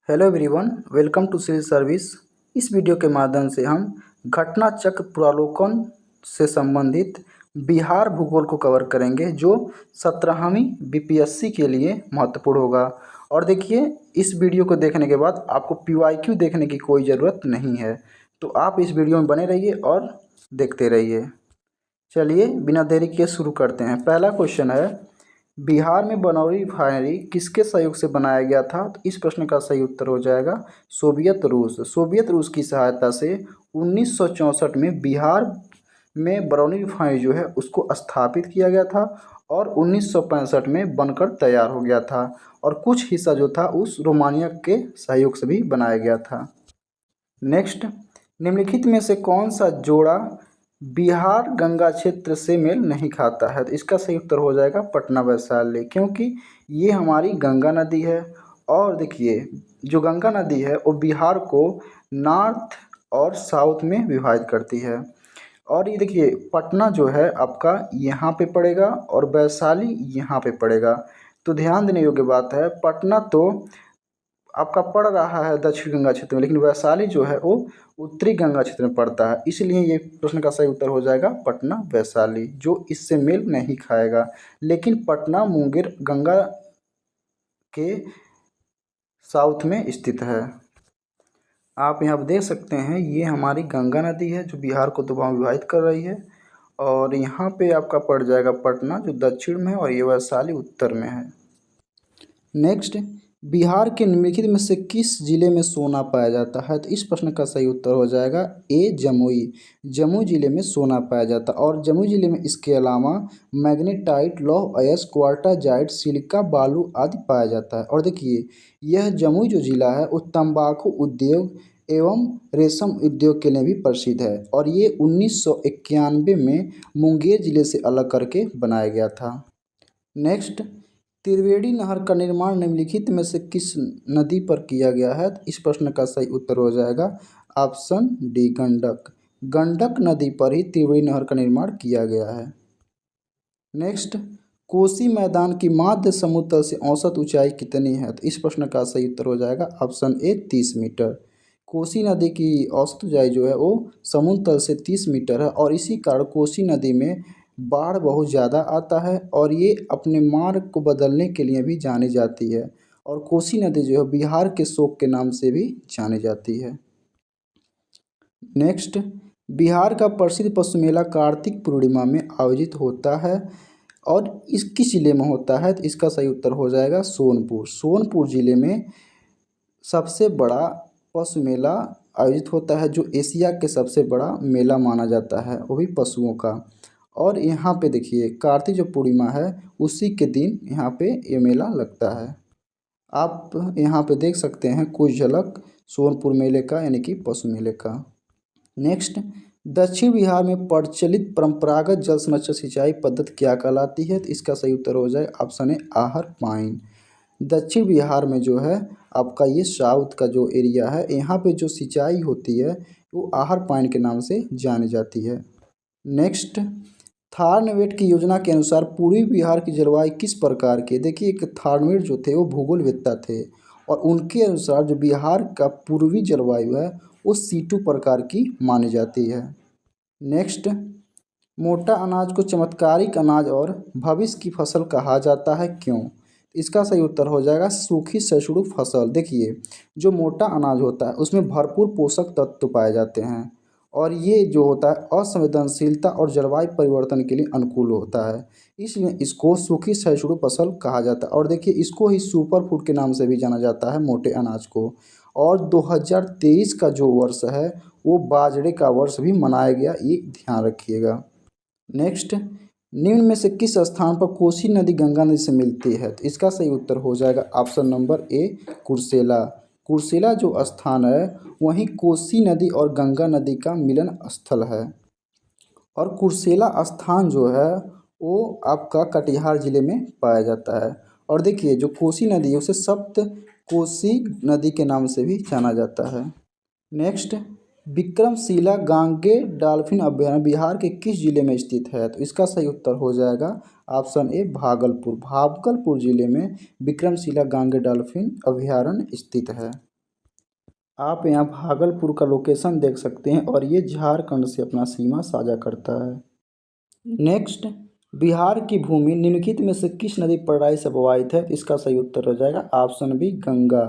Hello everyone, welcome to civil service. इस video के माध्यम से हम घटना चक्र पुनरावलोकन से संबंधित बिहार भूगोल को कवर करेंगे, जो 17वीं बीपीएससी के लिए महत्वपूर्ण होगा। और देखिए, इस वीडियो को देखने के बाद आपको पीवाईक्यू देखने की कोई ज़रूरत नहीं है, तो आप इस वीडियो में बने रहिए और देखते रहिए। चलिए बिना देरी किए शुरू करते हैं। पहला क्वेश्चन है, बिहार में बनौरी रिफाइनरी किसके सहयोग से बनाया गया था? तो इस प्रश्न का सही उत्तर हो जाएगा सोवियत रूस। सोवियत रूस की सहायता से 1964 में बिहार में बरौनी रिफाइनरी जो है उसको स्थापित किया गया था और 1965 में बनकर तैयार हो गया था। और कुछ हिस्सा जो था उस रोमानिया के सहयोग से भी बनाया गया था। नेक्स्ट, निम्नलिखित में से कौन सा जोड़ा बिहार गंगा क्षेत्र से मेल नहीं खाता है? तो इसका सही उत्तर हो जाएगा पटना वैशाली, क्योंकि ये हमारी गंगा नदी है। और देखिए, जो गंगा नदी है वो बिहार को नॉर्थ और साउथ में विभाजित करती है। और ये देखिए, पटना जो है आपका यहाँ पे पड़ेगा और वैशाली यहाँ पे पड़ेगा। तो ध्यान देने योग्य बात है, पटना तो आपका पड़ रहा है दक्षिण गंगा क्षेत्र में, लेकिन वैशाली जो है वो उत्तरी गंगा क्षेत्र में पड़ता है। इसलिए ये प्रश्न का सही उत्तर हो जाएगा पटना वैशाली, जो इससे मेल नहीं खाएगा। लेकिन पटना मुंगेर गंगा के साउथ में स्थित है। आप यहाँ पर देख सकते हैं, ये हमारी गंगा नदी है जो बिहार को दो भागों में विभाजित कर रही है। और यहाँ पे आपका पड़ जाएगा पटना जो दक्षिण में है, और ये वैशाली उत्तर में है। नेक्स्ट, बिहार के निम्नलिखित में से किस जिले में सोना पाया जाता है? तो इस प्रश्न का सही उत्तर हो जाएगा ए जमुई। जमुई जिले में सोना पाया जाता है। और जमुई जिले में इसके अलावा मैग्नेटाइट, लौह अयस्क, क्वार्टाजाइट, सिलिका, बालू आदि पाया जाता है। और देखिए, यह जमुई जो जिला है वो तंबाकू उद्योग एवं रेशम उद्योग के लिए भी प्रसिद्ध है। और ये 1991 में मुंगेर जिले से अलग करके बनाया गया था। नेक्स्ट, त्रिवेणी नहर का निर्माण निम्नलिखित में से किस नदी पर किया गया है? इस प्रश्न का सही उत्तर हो जाएगा ऑप्शन डी, गंडक। गंडक नदी पर ही त्रिवेणी नहर का निर्माण किया गया है। नेक्स्ट, कोसी मैदान की माध्य समुद्र तल से औसत ऊंचाई कितनी है? तो इस प्रश्न का सही उत्तर हो जाएगा ऑप्शन ए, 30 मीटर। कोसी नदी की औसत ऊंचाई जो है वो समुद्र तल से 30 मीटर है। और इसी कारण कोसी नदी में बाढ़ बहुत ज़्यादा आता है और ये अपने मार्ग को बदलने के लिए भी जानी जाती है। और कोसी नदी जो है बिहार के शोक के नाम से भी जानी जाती है। नेक्स्ट, बिहार का प्रसिद्ध पशु मेला कार्तिक पूर्णिमा में आयोजित होता है और इस किस जिले में होता है? तो इसका सही उत्तर हो जाएगा सोनपुर। सोनपुर जिले में सबसे बड़ा पशु मेला आयोजित होता है, जो एशिया के सबसे बड़ा मेला माना जाता है, वो भी पशुओं का। और यहाँ पे देखिए, कार्तिक जो पूर्णिमा है उसी के दिन यहाँ पे ये मेला लगता है। आप यहाँ पे देख सकते हैं कुछ झलक सोनपुर मेले का, यानी कि पशु मेले का। नेक्स्ट, दक्षिण बिहार में प्रचलित परंपरागत जल संरक्षण सिंचाई पद्धति क्या कहलाती है? तो इसका सही उत्तर हो जाए ऑप्शन ए, आहर पाइन। दक्षिण बिहार में जो है आपका ये साउथ का जो एरिया है, यहाँ पे जो सिंचाई होती है वो आहर पाइन के नाम से जानी जाती है। नेक्स्ट, थारनवेट की योजना के अनुसार पूर्वी बिहार की जलवायु किस प्रकार की? देखिए, एक थारनवेट जो थे वो भूगोलवेत्ता थे और उनके अनुसार जो बिहार का पूर्वी जलवायु है वो C2 प्रकार की मानी जाती है। नेक्स्ट, मोटा अनाज को चमत्कारिक अनाज और भविष्य की फसल कहा जाता है, क्यों? इसका सही उत्तर हो जाएगा सूखी सहिष्णु फसल। देखिए, जो मोटा अनाज होता है उसमें भरपूर पोषक तत्व पाए जाते हैं और ये जो होता है असंवेदनशीलता और जलवायु परिवर्तन के लिए अनुकूल होता है, इसलिए इसको सूखी सहिष्णु फसल कहा जाता है। और देखिए, इसको ही सुपर फूड के नाम से भी जाना जाता है मोटे अनाज को। और 2023 का जो वर्ष है वो बाजरे का वर्ष भी मनाया गया, ये ध्यान रखिएगा। नेक्स्ट, निम्न में से किस स्थान पर कोसी नदी गंगा नदी से मिलती है? तो इसका सही उत्तर हो जाएगा option number A, Kursela. Kursela जो स्थान है वहीं कोसी नदी और गंगा नदी का मिलन स्थल है। और कुर्सेला स्थान जो है वो आपका कटिहार जिले में पाया जाता है। और देखिए, जो कोसी नदी है उसे सप्त कोसी नदी के नाम से भी जाना जाता है। नेक्स्ट, विक्रमशिला गांगे डॉल्फिन अभयारण्य बिहार के किस जिले में स्थित है? तो इसका सही उत्तर हो जाएगा ऑप्शन ए, भागलपुर। भागलपुर जिले में विक्रमशिला गांगे डॉल्फिन अभयारण्य स्थित है। आप यहाँ भागलपुर का लोकेशन देख सकते हैं और ये झारखंड से अपना सीमा साझा करता है। नेक्स्ट, बिहार की भूमि निम्नलिखित में से किस नदी प्रणाली से प्रभावित है? इसका सही उत्तर हो जाएगा ऑप्शन बी गंगा।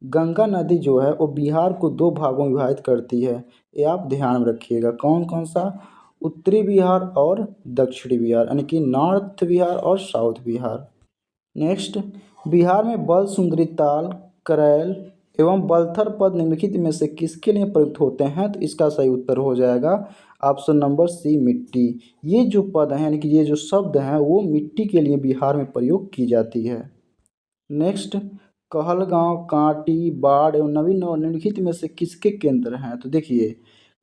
गंगा नदी जो है वो बिहार को दो भागों में विभाजित करती है, ये आप ध्यान में रखिएगा। कौन कौन सा? उत्तरी बिहार और दक्षिणी बिहार, यानी कि नॉर्थ बिहार और साउथ बिहार। नेक्स्ट, बिहार में बल सुंदरी ताल, करैल एवं बलथर पद निम्नलिखित में से किसके लिए प्रयुक्त होते हैं? तो इसका सही उत्तर हो जाएगा ऑप्शन नंबर सी मिट्टी। ये जो पद हैं यानी कि ये जो शब्द हैं वो मिट्टी के लिए बिहार में प्रयोग की जाती है। नेक्स्ट, कहलगांव, कांटी, बाढ़ एवं नवीन और निम्नलिखित में से किसके केंद्र हैं? तो देखिए,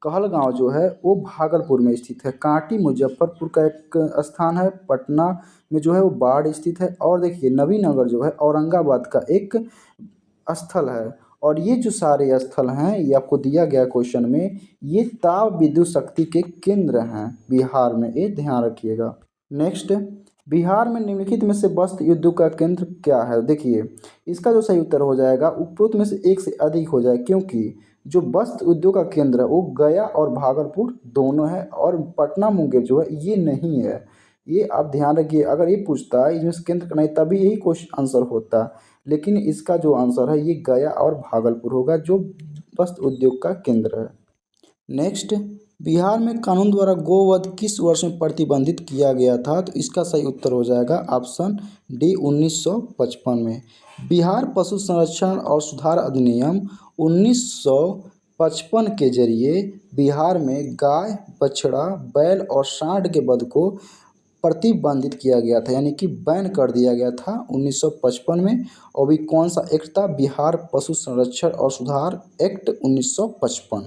कहलगांव जो है वो भागलपुर में स्थित है, कांटी मुजफ्फरपुर का एक स्थान है, पटना में जो है वो बाढ़ स्थित है, और देखिए नवीनगर जो है औरंगाबाद का एक स्थल है। और ये जो सारे स्थल हैं ये आपको दिया गया क्वेश्चन में, ये ताप विद्युत शक्ति के केंद्र हैं बिहार में, ये ध्यान रखिएगा। नेक्स्ट, बिहार में निम्नलिखित में से वस्त्र उद्योग का केंद्र क्या है? देखिए, इसका जो सही उत्तर हो जाएगा उपरोक्त में से एक से अधिक हो जाए, क्योंकि जो वस्त्र उद्योग का केंद्र है वो गया और भागलपुर दोनों है, और पटना मुंगेर जो है ये नहीं है। ये आप ध्यान रखिए, अगर ये पूछता है इसमें से केंद्र का नहीं तभी यही क्वेश्चन आंसर होता, लेकिन इसका जो आंसर है ये गया और भागलपुर होगा जो वस्त्र उद्योग का केंद्र है। नेक्स्ट, बिहार में कानून द्वारा गोवध किस वर्ष में प्रतिबंधित किया गया था? तो इसका सही उत्तर हो जाएगा ऑप्शन डी 1955 में। बिहार पशु संरक्षण और सुधार अधिनियम 1955 के जरिए बिहार में गाय, बछड़ा, बैल और सांड के वध को प्रतिबंधित किया गया था, यानी कि बैन कर दिया गया था 1955 में। और भी कौन सा एक्ट था? बिहार पशु संरक्षण और सुधार एक्ट 1955।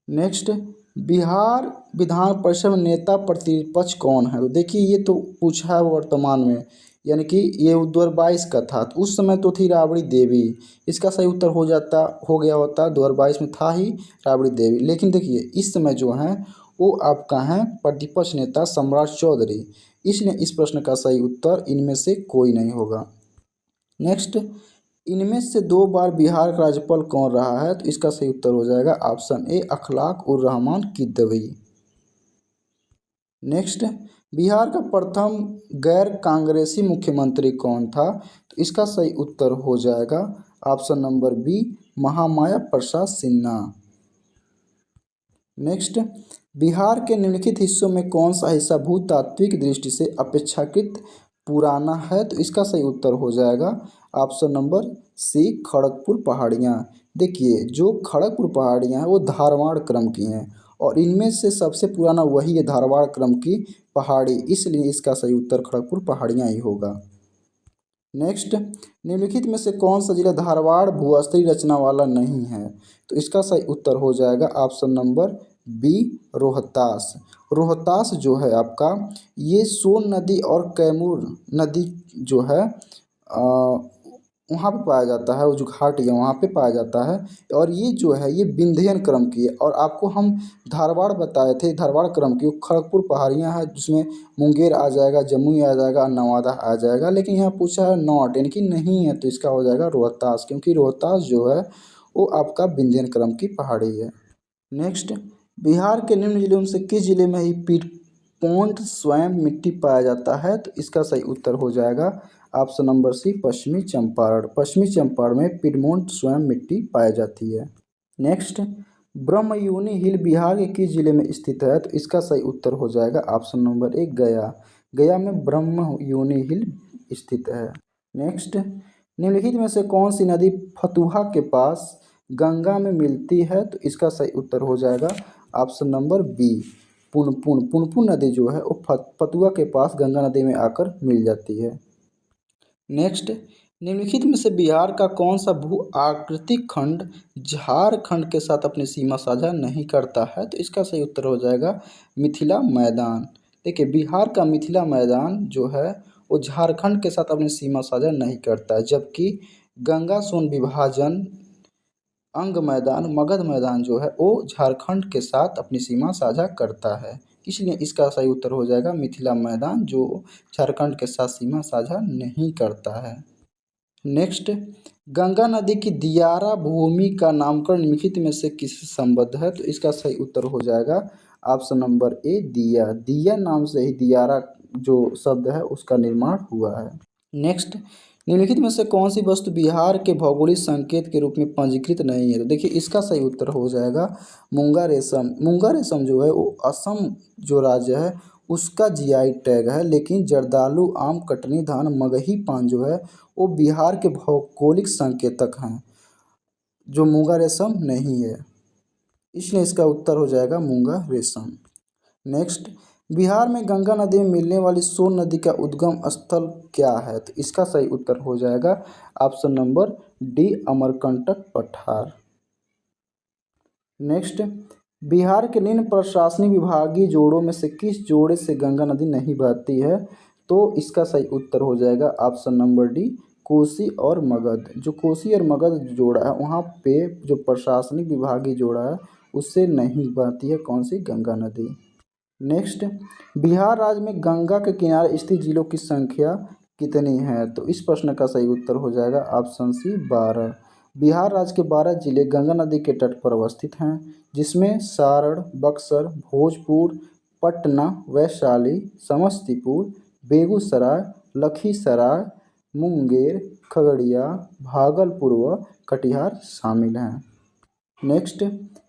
नेक्स्ट, बिहार विधान परिषद में नेता प्रतिपक्ष कौन है? तो देखिए, ये तो पूछा है वर्तमान में, यानी कि ये 2022 का था, तो उस समय तो थी राबड़ी देवी। इसका सही उत्तर हो गया होता 2022 में था ही राबड़ी देवी, लेकिन देखिए इस समय जो है वो आपका है प्रतिपक्ष नेता सम्राट चौधरी, इसलिए इस प्रश्न का सही उत्तर इनमें से कोई नहीं होगा। नेक्स्ट, इनमें से दो बार बिहार का राज्यपाल कौन रहा है? तो इसका सही उत्तर हो जाएगा ऑप्शन ए अखलाक उर रहमान किदवई। नेक्स्ट, बिहार का प्रथम गैर कांग्रेसी मुख्यमंत्री कौन था? तो इसका सही उत्तर हो जाएगा option number B Mahamaya Prasad Sinha. Next, Bihar के निम्नलिखित हिस्सों में कौन सा हिस्सा भूतात्विक दृष्टि से अपेक्षाकृत पुराना है? तो इसका सही उत्तर हो जाएगा ऑप्शन नंबर सी खड़गपुर पहाड़ियाँ। देखिए, जो खड़गपुर पहाड़ियाँ हैं वो धारवाड़ क्रम की हैं, और इनमें से सबसे पुराना वही है धारवाड़ क्रम की पहाड़ी, इसलिए इसका सही उत्तर खड़गपुर पहाड़ियाँ ही होगा। नेक्स्ट, निम्नलिखित में से कौन सा जिला धारवाड़ भूस्थलीय रचना वाला नहीं है? तो इसका सही उत्तर हो जाएगा option number B Rohtas. Rohtas जो है आपका, ये सोन नदी और कैमूर नदी जो है वहाँ पे पाया जाता है, वो जो घाट है वहाँ पे पाया जाता है, और ये जो है ये विंध्यन क्रम की है। और आपको हम धारवाड़ बताए थे, धारवाड़ क्रम की, वो खड़गपुर पहाड़ियाँ हैं जिसमें मुंगेर आ जाएगा, जमुई आ जाएगा, नवादा आ जाएगा, लेकिन यहाँ पूछा है नॉट, यानी कि नहीं है, तो इसका हो जाएगा रोहतास, क्योंकि रोहतास जो है वो आपका विंध्यन क्रम की पहाड़ी है। नेक्स्ट, बिहार के निम्न जिलों में से किस जिले में ही पीडमोंट स्वयं मिट्टी पाया जाता है? तो इसका सही उत्तर हो जाएगा ऑप्शन नंबर सी पश्चिमी चंपारण। पश्चिमी चंपारण में पीडमोंट स्वयं मिट्टी पाई जाती है। नेक्स्ट, ब्रह्मयूनी हिल बिहार के किस जिले में स्थित है? तो इसका सही उत्तर हो जाएगा ऑप्शन नंबर ए गया। गया में ब्रह्मयूनी हिल स्थित है। नेक्स्ट, निम्नलिखित में से कौन सी नदी फतुहा के पास गंगा में मिलती है? तो इसका सही उत्तर हो जाएगा option number B Punpun. Punpun नदी जो है वो फतुहा के पास गंगा नदी में आकर मिल जाती है। नेक्स्ट, निम्नलिखित में से बिहार का कौन सा भू आकृतिक खंड झारखंड के साथ अपनी सीमा साझा नहीं करता है? तो इसका सही उत्तर हो जाएगा मिथिला मैदान। देखिए, बिहार का मिथिला मैदान जो है वो झारखंड के साथ अपनी सीमा साझा नहीं करता है, जबकि गंगा सोन विभाजन अंग मैदान, मगध मैदान जो है वो झारखंड के साथ अपनी सीमा साझा करता है, इसलिए इसका सही उत्तर हो जाएगा मिथिला मैदान जो झारखंड के साथ सीमा साझा नहीं करता है। नेक्स्ट, गंगा नदी की दियारा भूमि का नामकरण निम्नलिखित में से किससे संबद्ध है? तो इसका सही उत्तर हो जाएगा ऑप्शन नंबर ए दिया। दिया नाम से ही दियारा जो शब्द है उसका निर्माण हुआ है। नेक्स्ट, निम्नलिखित में से कौन सी वस्तु बिहार के भौगोलिक संकेत के रूप में पंजीकृत नहीं है? तो देखिए इसका सही उत्तर हो जाएगा मूंगा रेशम। मूंगा रेशम जो है वो असम जो राज्य है उसका जीआई टैग है, लेकिन जर्दालू, आम, कटनी धान, मगही पान जो है वो बिहार के भौगोलिक संकेतक हैं, जो मूंगा रेशम नहीं है। इसलिए इसका उत्तर हो जाएगा मूंगा रेशम। नेक्स्ट, बिहार में गंगा नदी में मिलने वाली सोन नदी का उद्गम स्थल क्या है? तो इसका सही उत्तर हो जाएगा ऑप्शन नंबर डी अमरकंटक पठार। नेक्स्ट, बिहार के निम्न प्रशासनिक विभागीय जोड़ों में से किस जोड़े से गंगा नदी नहीं बहती है? तो इसका सही उत्तर हो जाएगा ऑप्शन नंबर डी कोसी और मगध। जो कोसी और मगध जोड़ा है वहाँ पे जो प्रशासनिक विभागीय जोड़ा है उससे नहीं बहती है कौन सी? गंगा नदी। नेक्स्ट, बिहार राज्य में गंगा के किनारे स्थित जिलों की संख्या कितनी है? तो इस प्रश्न का सही उत्तर हो जाएगा ऑप्शन सी 12। बिहार राज्य के 12 जिले गंगा नदी के तट पर अवस्थित हैं, जिसमें सारण, बक्सर, भोजपुर, पटना, वैशाली, समस्तीपुर, बेगूसराय, लखीसराय, मुंगेर, खगड़िया, भागलपुर व कटिहार शामिल हैं। नेक्स्ट,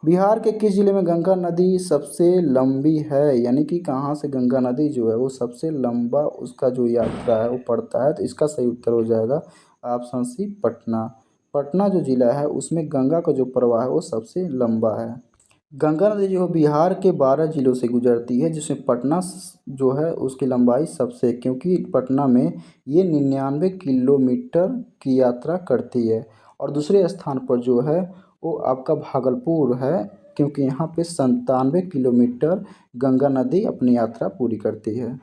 बिहार के किस जिले में गंगा नदी सबसे लंबी है? यानी कि कहाँ से गंगा नदी जो है वो सबसे लंबा उसका जो यात्रा है वो पड़ता है? तो इसका सही उत्तर हो जाएगा ऑप्शन सी पटना। पटना जो जिला है उसमें गंगा का जो प्रवाह है वो सबसे लंबा है। गंगा नदी जो है बिहार के 12 जिलों से गुजरती है, जिसमें पटना जो है उसकी लंबाई सबसे, क्योंकि पटना में ये 99 किलोमीटर की यात्रा करती है। और दूसरे स्थान पर जो है वो आपका भागलपुर है, क्योंकि यहाँ पे 97 किलोमीटर गंगा नदी अपनी यात्रा पूरी करती है।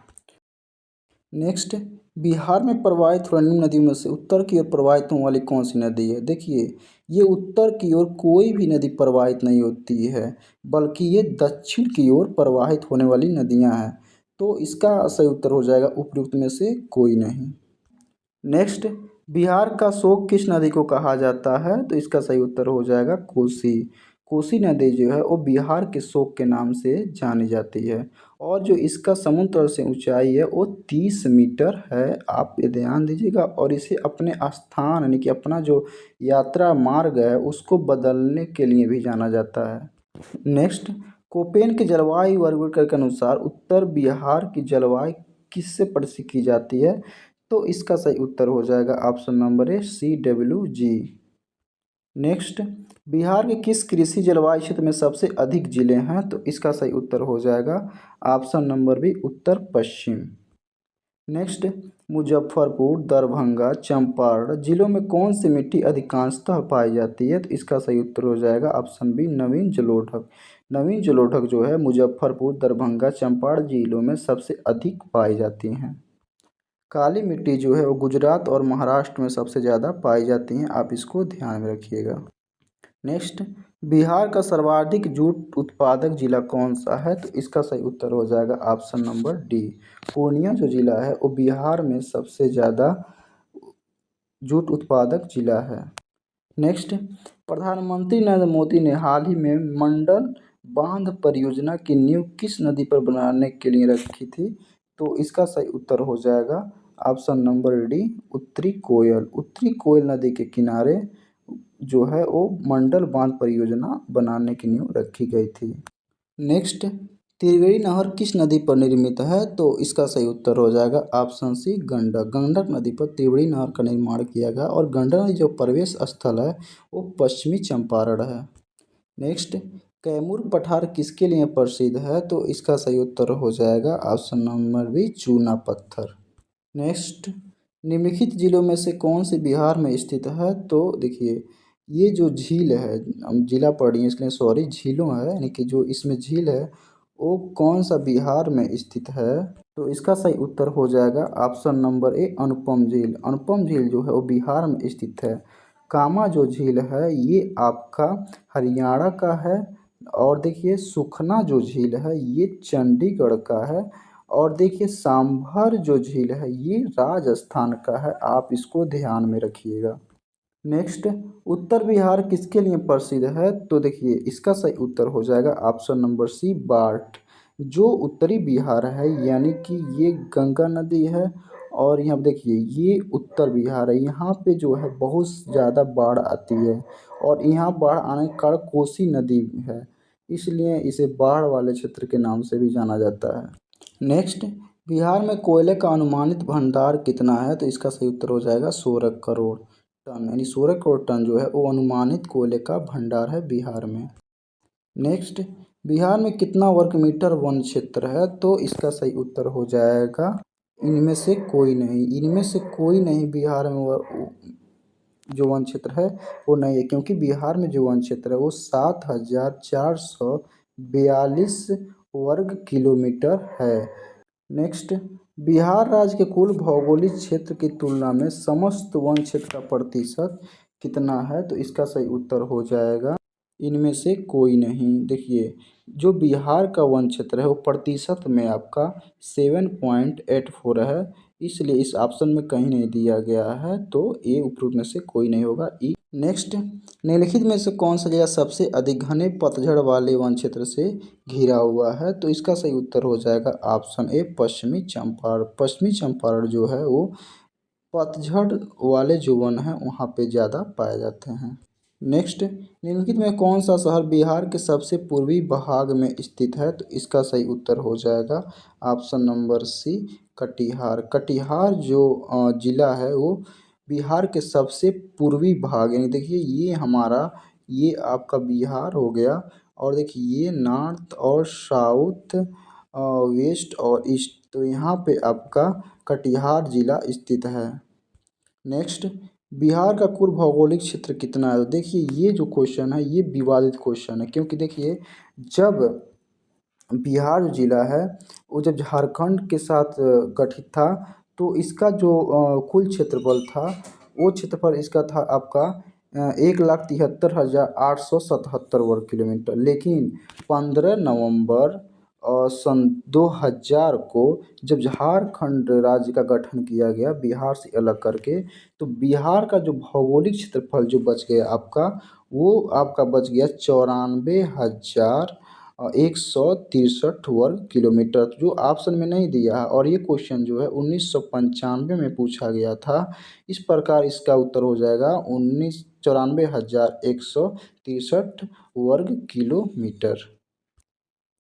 नेक्स्ट, बिहार में प्रवाहित होने वाली नदियों में से उत्तर की ओर प्रवाहित होने वाली कौन सी नदी है? देखिए ये उत्तर की ओर कोई भी नदी प्रवाहित नहीं होती है, बल्कि ये दक्षिण की ओर प्रवाहित होने वाली नदियां हैं। तो इसका सही उत्तर हो जाएगा उपयुक्त में से कोई नहीं। नेक्स्ट, बिहार का शोक किस नदी को कहा जाता है? तो इसका सही उत्तर हो जाएगा कोसी। कोसी नदी जो है वो बिहार के शोक के नाम से जानी जाती है, और जो इसका समुद्र तल से ऊंचाई है वो 30 मीटर है। आप ये ध्यान दीजिएगा, और इसे अपने स्थान यानी कि अपना जो यात्रा मार्ग है उसको बदलने के लिए भी जाना जाता है। नेक्स्ट, कोपेन के जलवायु वर्गीकरण के अनुसार उत्तर बिहार की जलवायु किससे प्रदर्शित की जाती है? तो इसका सही उत्तर हो जाएगा option number A CWG। Next, Bihar के किस कृषि जलवायु क्षेत्र में सबसे अधिक जिले हैं? तो इसका सही उत्तर हो जाएगा ऑप्शन नंबर बी उत्तर पश्चिम। नेक्स्ट, मुजफ्फरपुर, दरभंगा, चंपारण जिलों में कौन सी मिट्टी अधिकांशतः पाई जाती है? तो इसका सही उत्तर हो जाएगा ऑप्शन बी नवीन जलोढ़। नवीन जलोढ़ जो है मुजफ्फरपुर, दरभंगा, चंपारण जिलों में सबसे अधिक पाई जाती हैं। काली मिट्टी जो है वो गुजरात और महाराष्ट्र में सबसे ज़्यादा पाई जाती हैं, आप इसको ध्यान में रखिएगा। नेक्स्ट, बिहार का सर्वाधिक जूट उत्पादक जिला कौन सा है? तो इसका सही उत्तर हो जाएगा ऑप्शन नंबर डी पूर्णिया जो जिला है वो बिहार में सबसे ज़्यादा जूट उत्पादक जिला है। नेक्स्ट, प्रधानमंत्री नरेंद्र मोदी ने हाल ही में मंडल बांध परियोजना की नींव किस नदी पर बनाने के लिए रखी थी? तो इसका सही उत्तर हो जाएगा ऑप्शन नंबर डी उत्तरी कोयल। उत्तरी कोयल नदी के किनारे जो है वो मंडल बांध परियोजना बनाने की नींव रखी गई थी। नेक्स्ट, त्रिवेणी नहर किस नदी पर निर्मित है? तो इसका सही उत्तर हो जाएगा ऑप्शन सी गंडक। गंडक नदी पर त्रिवेणी नहर का निर्माण किया गया, और गंडक नदी जो प्रवेश स्थल है वो पश्चिमी चंपारण है। नेक्स्ट, कैमूर पठार किसके लिए प्रसिद्ध है? तो इसका सही उत्तर हो जाएगा ऑप्शन नंबर बी चूना पत्थर। नेक्स्ट, निम्नलिखित जिलों में से कौन सी बिहार में स्थित है? तो देखिए ये जो झील है, हम जिला पढ़ रही हैं इसलिए सॉरी, झीलों है यानी कि जो इसमें झील है वो कौन सा बिहार में स्थित है? तो इसका सही उत्तर हो जाएगा ऑप्शन नंबर ए अनुपम झील। अनुपम झील जो है वो बिहार में स्थित है। कामा जो झील है ये आपका हरियाणा का है, और देखिए सुखना जो झील है ये चंडीगढ़ का है, और देखिए सांभर जो झील है ये राजस्थान का है, आप इसको ध्यान में रखिएगा। नेक्स्ट, उत्तर बिहार किसके लिए प्रसिद्ध है? तो देखिए इसका सही उत्तर हो जाएगा ऑप्शन नंबर सी, बाढ़। जो उत्तरी बिहार है यानी कि ये गंगा नदी है, और यहाँ पे देखिए ये उत्तर बिहार है, यहाँ पे जो है बहुत ज़्यादा बाढ़ आती है, और यहाँ बाढ़ आने के कारण कोसी नदी है, इसलिए इसे बाढ़ वाले क्षेत्र के नाम से भी जाना जाता है। नेक्स्ट, बिहार में कोयले का अनुमानित भंडार कितना है? तो इसका सही उत्तर हो जाएगा 16 करोड़ टन, यानी 16 करोड़ टन जो है वो अनुमानित कोयले का भंडार है बिहार में। नेक्स्ट, बिहार में कितना वर्ग मीटर वन क्षेत्र है? तो इसका सही उत्तर हो जाएगा इनमें से कोई नहीं। इनमें से कोई नहीं बिहार में जो वन क्षेत्र है वो नहीं है, क्योंकि बिहार में जो वन क्षेत्र है वो 7,442 वर्ग किलोमीटर है। नेक्स्ट, बिहार राज्य के कुल भौगोलिक क्षेत्र की तुलना में समस्त वन क्षेत्र का प्रतिशत कितना है? तो इसका सही उत्तर हो जाएगा इनमें से कोई नहीं। देखिए जो बिहार का वन क्षेत्र है वो प्रतिशत में आपका 7.84 है, इसलिए इस ऑप्शन में कहीं नहीं दिया गया है, तो ए उपरोक्त में से कोई नहीं होगा, ई। नेक्स्ट, निम्नलिखित में से कौन सा जिला सबसे अधिक घने पतझड़ वाले वन क्षेत्र से घिरा हुआ है? तो इसका सही उत्तर हो जाएगा ऑप्शन ए, पश्चिमी चंपारण। पश्चिमी चंपारण जो है वो पतझड़ वाले जो वन हैं वहाँ पे ज़्यादा पाए जाते हैं। नेक्स्ट, निम्नलिखित में कौन सा शहर बिहार के सबसे पूर्वी भाग में स्थित है? तो इसका सही उत्तर हो जाएगा option number C, Katihar. Katihar जो ज़िला है वो बिहार के सबसे पूर्वी भाग, यानी देखिए ये आपका बिहार हो गया, और देखिए ये नॉर्थ और साउथ, वेस्ट और ईस्ट, तो यहाँ पे आपका कटिहार ज़िला स्थित है। नेक्स्ट, बिहार का कुल भौगोलिक क्षेत्र कितना है? तो देखिए ये जो क्वेश्चन है ये विवादित क्वेश्चन है, क्योंकि देखिए जब बिहार जो जिला है वो जब झारखंड के साथ गठित था, तो इसका जो कुल क्षेत्रफल था वो क्षेत्रफल इसका था आपका 1,73,877 वर्ग किलोमीटर। लेकिन 15 नवंबर सन 2000 को जब झारखंड राज्य का गठन किया गया बिहार से अलग करके, तो बिहार का जो भौगोलिक क्षेत्रफल जो बच गया आपका, वो आपका बच गया 94,163 वर्ग किलोमीटर, जो ऑप्शन में नहीं दिया है, और ये क्वेश्चन जो है 1995 में पूछा गया था। इस प्रकार इसका उत्तर हो जाएगा 94,163 वर्ग किलोमीटर।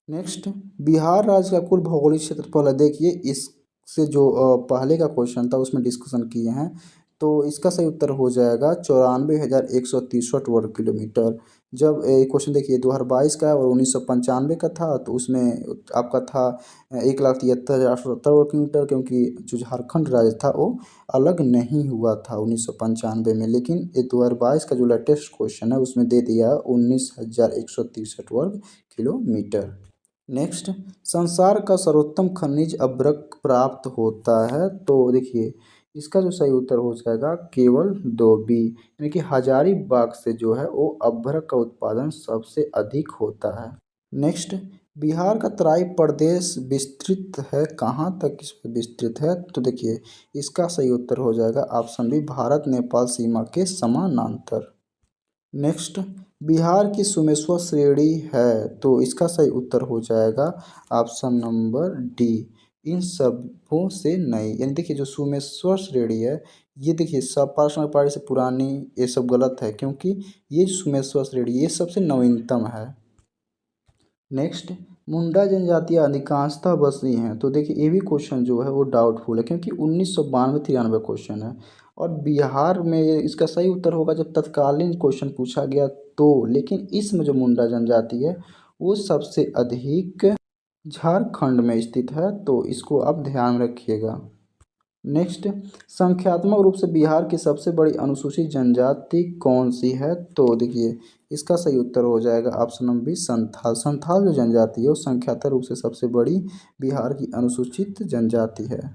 नेक्स्ट, बिहार राज्य का कुल भौगोलिक क्षेत्रफल है। देखिए इससे जो पहले का क्वेश्चन था उसमें डिस्कशन किए हैं, तो इसका सही उत्तर हो जाएगा 94,163 वर्ग किलोमीटर। जब क्वेश्चन देखिए 2022 का है और 1995 का था, तो उसमें आपका था 1,73,870 वर्ग किलोमीटर, क्योंकि जो झारखंड राज्य था वो अलग नहीं हुआ था 1995 में। लेकिन ये 2022 का जो लेटेस्ट क्वेश्चन है उसमें दे दिया 19,163 वर्ग किलोमीटर। नेक्स्ट, संसार का सर्वोत्तम खनिज अभ्रक प्राप्त होता है? तो देखिए इसका जो सही उत्तर हो जाएगा केवल 2 बी, यानी कि हजारीबाग से जो है वो अभ्रक का उत्पादन सबसे अधिक होता है। नेक्स्ट, बिहार का तराई प्रदेश विस्तृत है कहाँ तक इसमें विस्तृत है? तो देखिए इसका सही उत्तर हो जाएगा ऑप्शन बी, भारत नेपाल सीमा के समानांतर। नेक्स्ट, बिहार की सुमेश्वर श्रेणी है? तो इसका सही उत्तर हो जाएगा ऑप्शन नंबर डी, इन सबों से नहीं। यानी देखिए जो सुमेश्वर श्रेणी है ये देखिए सब पाषाण पारी से पुरानी, ये सब गलत है, क्योंकि ये जो सुमेश्वर श्रेणी ये सबसे नवीनतम है। नेक्स्ट, मुंडा जनजातियाँ अधिकांशतः बसी हैं? तो देखिए ये भी क्वेश्चन जो है वो डाउटफुल है, क्योंकि 1992-93 क्वेश्चन है, और बिहार में इसका सही उत्तर होगा जब तत्कालीन क्वेश्चन पूछा गया तो। लेकिन इसमें जो मुंडा जनजाति है वो सबसे अधिक झारखंड में स्थित है, तो इसको आप ध्यान रखिएगा। नेक्स्ट, संख्यात्मक रूप से बिहार की सबसे बड़ी अनुसूचित जनजाति कौन सी है? तो देखिए इसका सही उत्तर हो जाएगा option number B, Santhal. Santhal जो जनजाति है वो संख्यात्मक रूप से सबसे बड़ी बिहार की अनुसूचित जनजाति है।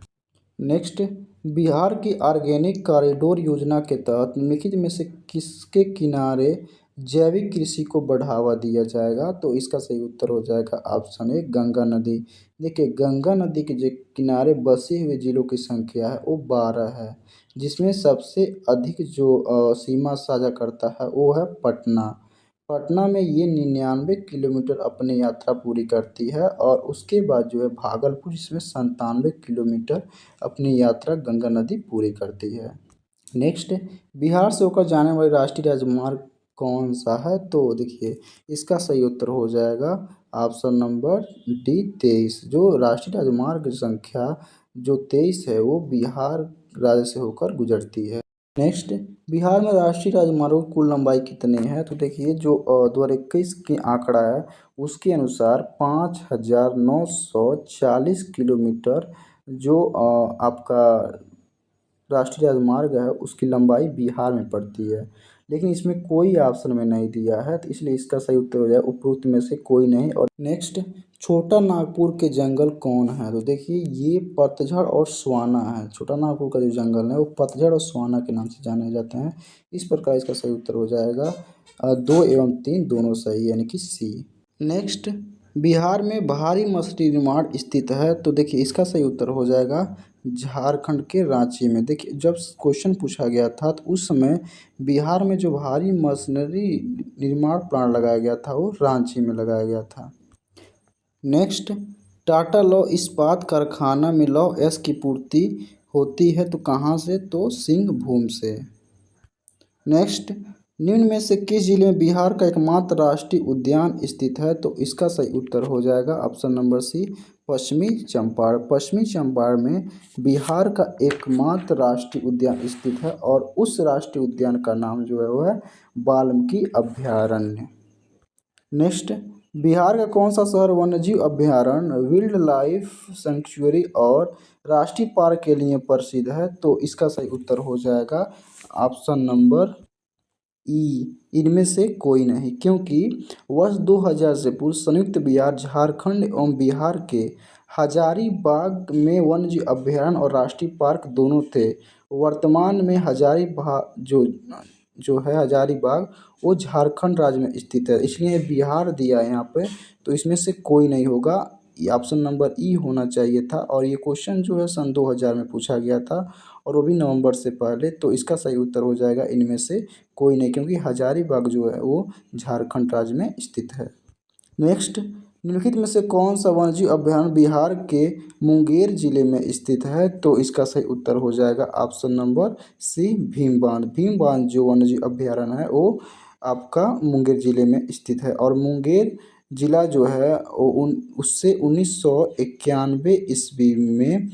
नेक्स्ट, बिहार की ऑर्गेनिक कॉरिडोर योजना के तहत निम्नलिखित में से किसके किनारे जैविक कृषि को बढ़ावा दिया जाएगा, तो इसका सही उत्तर हो जाएगा ऑप्शन ए गंगा नदी। देखिए गंगा नदी के जो किनारे बसे हुए जिलों की संख्या है वो 12 है, जिसमें सबसे अधिक जो सीमा साझा करता है वो है पटना। पटना में ये 99 किलोमीटर अपनी यात्रा पूरी करती है और उसके बाद जो है भागलपुर इसमें 97 किलोमीटर अपनी यात्रा गंगा नदी पूरी करती है। नेक्स्ट, बिहार से होकर जाने वाली राष्ट्रीय राजमार्ग कौन सा है? तो देखिए इसका सही उत्तर हो जाएगा ऑप्शन नंबर डी 23। जो राष्ट्रीय राजमार्ग संख्या जो 23 है वो बिहार राज्य से होकर गुजरती है। नेक्स्ट, बिहार में राष्ट्रीय राजमार्गों की कुल लंबाई कितनी है? तो देखिए जो 2021 की आंकड़ा है उसके अनुसार 5,940 किलोमीटर जो आपका राष्ट्रीय राजमार्ग है उसकी लंबाई बिहार में पड़ती है, लेकिन इसमें कोई ऑप्शन में नहीं दिया है, तो इसलिए इसका सही उत्तर हो जाए उपरोक्त में से कोई नहीं। और नेक्स्ट, छोटा नागपुर के जंगल कौन है? तो देखिए ये पतझड़ और स्वाना है। छोटा नागपुर का जो जंगल है वो पतझड़ और स्वाना के नाम से जाने जाते हैं। इस प्रकार इसका सही उत्तर हो जाएगा 2 एवं 3 दोनों सही, यानी कि सी। नेक्स्ट, बिहार में भारी मछली निर्माण स्थित है, तो देखिए इसका सही उत्तर हो जाएगा झारखंड के रांची में। देखिए जब क्वेश्चन पूछा गया था तो उस समय बिहार में जो भारी मशीनरी निर्माण प्लांट लगाया गया था वो रांची में लगाया गया था। नेक्स्ट, टाटा लौह इस्पात कारखाना में लौह एस की पूर्ति होती है तो कहाँ से? तो सिंहभूम से। नेक्स्ट, निम्न में से किस जिले में बिहार का एकमात्र राष्ट्रीय उद्यान स्थित है? तो इसका सही उत्तर हो जाएगा ऑप्शन नंबर सी पश्चिमी चंपारण। पश्चिमी चंपारण में बिहार का एकमात्र राष्ट्रीय उद्यान स्थित है और उस राष्ट्रीय उद्यान का नाम जो है वो है वाल्मीकि अभयारण्य। नेक्स्ट, बिहार का कौन सा शहर वन्यजीव अभयारण्य, वाइल्ड लाइफ सेंचुरी और राष्ट्रीय पार्क के लिए प्रसिद्ध है? तो इसका सही उत्तर हो जाएगा ऑप्शन नंबर ई, इनमें से कोई नहीं, क्योंकि वर्ष 2000 से पूर्व संयुक्त बिहार झारखंड एवं बिहार के हजारीबाग में वन्यजीव अभयारण्य और राष्ट्रीय पार्क दोनों थे। वर्तमान में हजारीबाग जो है हजारीबाग वो झारखंड राज्य में स्थित है, इसलिए बिहार दिया है यहाँ पे, तो इसमें से कोई नहीं होगा। ये ऑप्शन नंबर ई होना चाहिए था और ये क्वेश्चन जो है सन 2000 में पूछा गया था और वो भी नवंबर से पहले, तो इसका सही उत्तर हो जाएगा इनमें से कोई नहीं, क्योंकि हजारीबाग जो है वो झारखंड राज्य में स्थित है। नेक्स्ट, निम्नलिखित में से कौन सा वन्यजीव अभयारण्य बिहार के मुंगेर जिले में स्थित है? तो इसका सही उत्तर हो जाएगा option number C Bhimbandh. Bhimbandh जो वन्यजीव अभयारण्य है वो आपका मुंगेर जिले में स्थित है और मुंगेर जिला जो है वो उससे 1991 ईस्वी में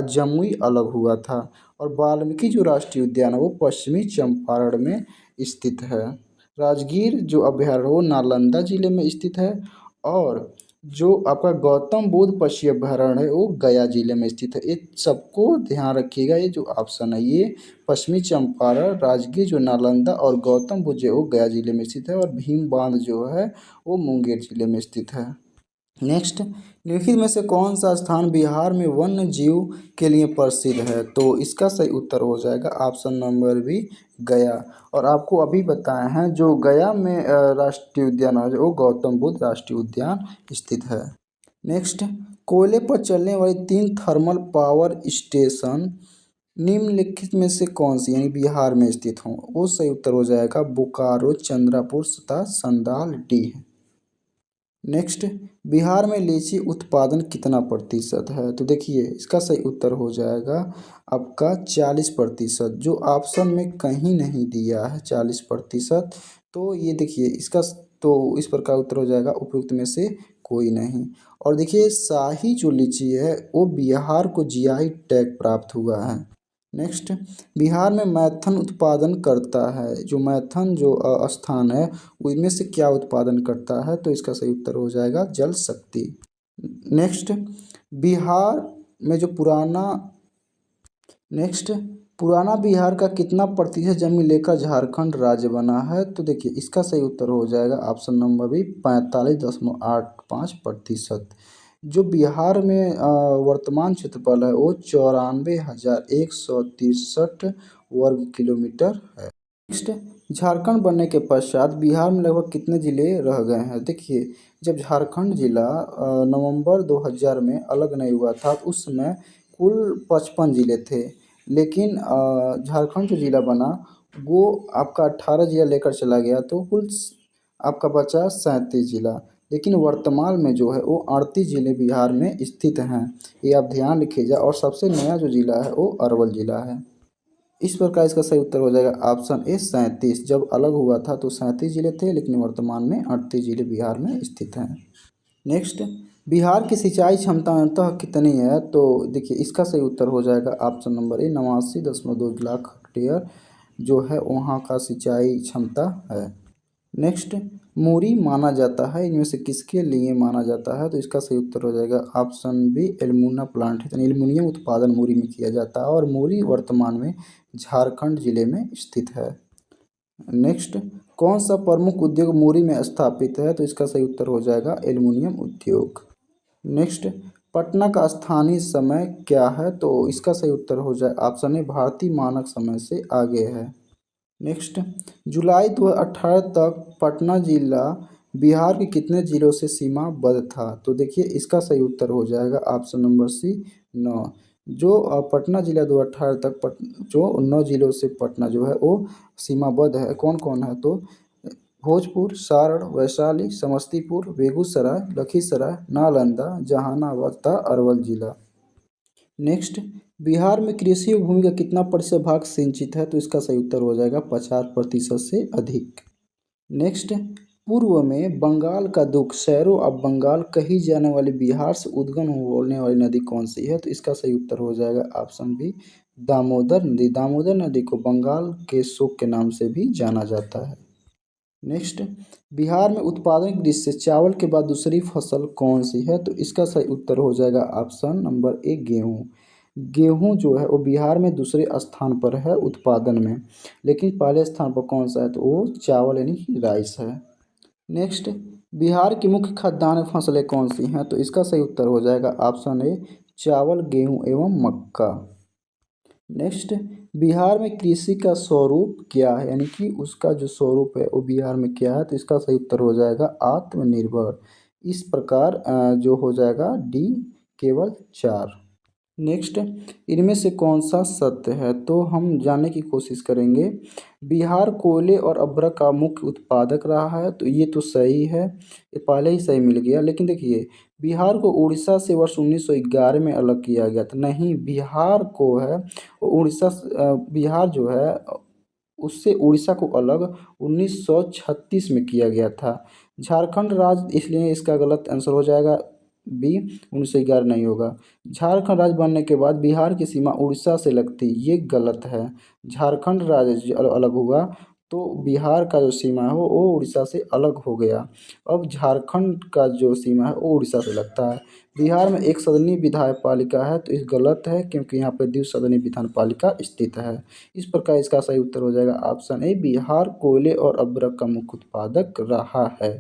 जमुई अलग हुआ था और वाल्मीकि जो राष्ट्रीय उद्यान है वो पश्चिमी चंपारण में स्थित है। राजगीर जो अभयारण्य वो नालंदा जिले में स्थित है और जो आपका गौतम बुद्ध पक्षी अभयारण्य है वो गया जिले में स्थित है। ये सबको ध्यान रखिएगा, ये जो ऑप्शन है ये पश्चिमी चंपारण, राजगीर जो नालंदा और गौतम बुद्ध जो वो गया जिले में स्थित है और भीम बांध जो है वो मुंगेर जिले में स्थित है। नेक्स्ट, निम्नलिखित में से कौन सा स्थान बिहार में वन्य जीव के लिए प्रसिद्ध है? तो इसका सही उत्तर हो जाएगा ऑप्शन नंबर बी गया। और आपको अभी बताए हैं जो गया में राष्ट्रीय उद्यान है वो गौतम बुद्ध राष्ट्रीय उद्यान स्थित है। नेक्स्ट, कोयले पर चलने वाली 3 थर्मल पावर स्टेशन निम्नलिखित में से कौन सी यानी बिहार में स्थित हों? वो सही उत्तर हो जाएगा बोकारो, चंद्रपुर तथा संदाल डी है। नेक्स्ट, बिहार में लीची उत्पादन कितना प्रतिशत है? तो देखिए इसका सही उत्तर हो जाएगा आपका 40%, जो ऑप्शन में कहीं नहीं दिया है 40%। तो ये देखिए इसका तो इस प्रकार उत्तर हो जाएगा उपयुक्त में से कोई नहीं। और देखिए शाही जो लीची है वो बिहार को जीआई टैग प्राप्त हुआ है। नेक्स्ट, बिहार में मैथन उत्पादन करता है, जो मैथन जो स्थान है उसमें से क्या उत्पादन करता है? तो इसका सही उत्तर हो जाएगा जल शक्ति। नेक्स्ट, बिहार में जो पुराना बिहार का कितना प्रतिशत जमीन लेकर झारखंड राज्य बना है? तो देखिए इसका सही उत्तर हो जाएगा ऑप्शन नंबर बी 45.85%। जो बिहार में वर्तमान क्षेत्रफल है वो 94,163 वर्ग किलोमीटर है। नेक्स्ट, झारखंड बनने के पश्चात बिहार में लगभग कितने ज़िले रह गए हैं? देखिए, जब झारखंड ज़िला नवंबर 2000 में अलग नहीं हुआ था तो उस समय कुल 55 ज़िले थे। लेकिन झारखंड जो ज़िला बना वो आपका 18 ज़िला लेकर चला गया तो कुल आपका बचा 37 ज़िला। लेकिन वर्तमान में जो है वो 38 ज़िले बिहार में स्थित हैं। ये आप ध्यान रखिएगा। और सबसे नया जो ज़िला है वो अरवल ज़िला है। इस प्रकार इसका सही उत्तर हो जाएगा ऑप्शन ए 37। जब अलग हुआ था तो 37 जिले थे लेकिन वर्तमान में 38 जिले बिहार में स्थित हैं। नेक्स्ट, बिहार की सिंचाई क्षमता अंततः कितनी है? तो देखिए इसका सही उत्तर हो जाएगा option number A 89.2 lakh hectare जो है वहाँ का सिंचाई क्षमता है। नेक्स्ट, मूरी माना जाता है इनमें से किसके लिए माना जाता है? तो इसका सही उत्तर हो जाएगा ऑप्शन बी एल्युमिना प्लांट है। एल्युमिनियम उत्पादन मूरी में किया जाता है और मूरी वर्तमान में झारखंड जिले में स्थित है। नेक्स्ट, कौन सा प्रमुख उद्योग मूरी में स्थापित है? तो इसका सही उत्तर हो जाएगा एल्युमिनियम उद्योग। नेक्स्ट, पटना का स्थानीय समय क्या है? तो इसका सही उत्तर हो जाए ऑप्शन ए भारतीय मानक समय से आगे है। नेक्स्ट, जुलाई 2018 तक पटना जिला बिहार के कितने जिलों से सीमाबद्ध था? तो देखिए इसका सही उत्तर हो जाएगा ऑप्शन नंबर सी 9। जो पटना जिला 2018 तक जो 9 जिलों से पटना जो है वो सीमाबद्ध है। कौन कौन है? तो भोजपुर, सारण, वैशाली, समस्तीपुर, बेगूसराय, लखीसराय, नालंदा, जहानाबाद तथा अरवल जिला। नेक्स्ट, बिहार में कृषि भूमि का कितना प्रतिशत भाग सिंचित है? तो इसका सही उत्तर हो जाएगा 50% से अधिक। नेक्स्ट, पूर्व में बंगाल का दुख सैरो ऑफ बंगाल कही जाने वाली बिहार से उद्गम होने वाली नदी कौन सी है? तो इसका सही उत्तर हो जाएगा ऑप्शन बी दामोदर नदी। दामोदर नदी को बंगाल के शोक के नाम से भी जाना जाता है। नेक्स्ट, बिहार में उत्पादन की दृष्टि से चावल के बाद दूसरी फसल कौन सी है? तो इसका सही उत्तर हो जाएगा ऑप्शन नंबर ए गेहूँ। गेहूँ जो है वो बिहार में दूसरे स्थान पर है उत्पादन में। लेकिन पहले स्थान पर कौन सा है? तो वो चावल यानी कि राइस है। नेक्स्ट, बिहार की मुख्य खाद्यान्न फसलें कौन सी हैं? तो इसका सही उत्तर हो जाएगा ऑप्शन ए चावल, गेहूँ एवं मक्का। नेक्स्ट, बिहार में कृषि का स्वरूप क्या है? यानी कि उसका जो स्वरूप है वो बिहार में क्या है? तो इसका सही उत्तर हो जाएगा आत्मनिर्भर। इस प्रकार जो हो जाएगा डी केवल 4। नेक्स्ट, इनमें से कौन सा सत्य है? तो हम जानने की कोशिश करेंगे। बिहार कोयले और अभ्रक का मुख्य उत्पादक रहा है तो ये तो सही है, ये पहले ही सही मिल गया। लेकिन देखिए बिहार को उड़ीसा से वर्ष 1911 में अलग किया गया था। नहीं, बिहार को है उड़ीसा बिहार जो है उससे उड़ीसा को अलग 1936 में किया गया था। झारखंड राज्य, इसलिए इसका गलत आंसर हो जाएगा बी 1911 नहीं होगा। झारखंड राज्य बनने के बाद बिहार की सीमा उड़ीसा से लगती, ये गलत है। झारखंड राज्य अलग हुआ तो बिहार का जो सीमा है वो उड़ीसा से अलग हो गया। अब झारखंड का जो सीमा है वो उड़ीसा से लगता है। बिहार में एक सदनीय विधायक पालिका है तो इस गलत है क्योंकि यहाँ पे द्विसदनीय विधान पालिका स्थित है। इस प्रकार इसका सही उत्तर हो जाएगा ऑप्शन ए बिहार कोयले और अभ्रक का मुख्य उत्पादक रहा है।